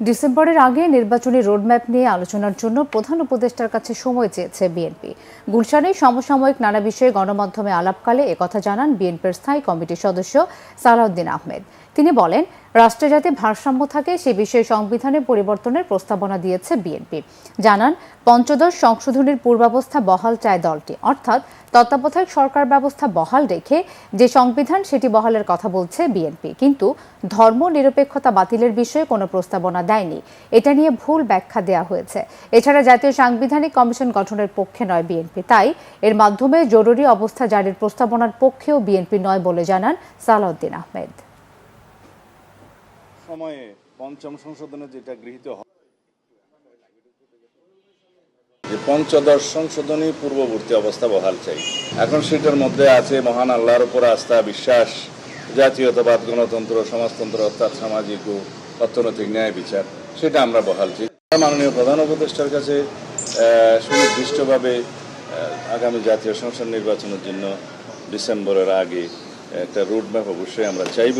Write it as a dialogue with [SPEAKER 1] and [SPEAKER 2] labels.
[SPEAKER 1] ডিসেম্বরের আগে নির্বাচনী রোডম্যাপ নিয়ে আলোচনার জন্য প্রধান উপদেষ্টার কাছে সময় চেয়েছে বিএনপি। গুলশানে সমসাময়িক নানা বিষয়ে গণমাধ্যমে আলাপকালে একথা জানান বিএনপির স্থায়ী কমিটির সদস্য সালাউদ্দিন আহমেদ। তিনি বলেন, রাষ্ট্রে যাতে ভারসাম্য থাকে সে বিষয়ে সংবিধানে পরিবর্তনের প্রস্তাবনা দিয়েছে বিএনপি। জানান, পঞ্চদশ সংশোধনীর পূর্বাবস্থা বহাল চায় দলটি, অর্থাৎ তত্ত্বাবধায়ক সরকার ব্যবস্থা বহাল রেখে যে সংবিধান সেটি বহালের কথা বলছে বিএনপি, কিন্তু ধর্ম নিরপেক্ষতা বাতিলের বিষয়ে কোনো প্রস্তাবনা দেয়নি। এটা নিয়ে ভুল ব্যাখ্যা দেওয়া হয়েছে। এছাড়া জাতীয় সাংবিধানিক কমিশন গঠনের পক্ষে নয় বিএনপি, তাই এর মাধ্যমে জরুরি অবস্থা জারির প্রস্তাবনার পক্ষেও বিএনপি নয় বলে জানান সালাউদ্দিন আহমেদ।
[SPEAKER 2] সময়ে পঞ্চম সংশোধনে যেটা গৃহীত হয়, যে পঞ্চদশ সংশোধনী পূর্ববর্তী অবস্থা বহাল চাই। এখন সেটার মধ্যে আছে মহান আল্লাহর উপর আস্থা, বিশ্বাস, জাতীয়তাবাদ, গণতন্ত্র, সমাজতন্ত্র অর্থাৎ সামাজিক ও অর্থনৈতিক ন্যায় বিচার, সেটা আমরা বহাল চাই। মাননীয় প্রধান উপদেষ্টার কাছে সুনির্দিষ্টভাবে আগামী জাতীয় সংসদ নির্বাচনের জন্য ডিসেম্বরের আগে একটা রোডম্যাপ অবশ্যই আমরা চাইব।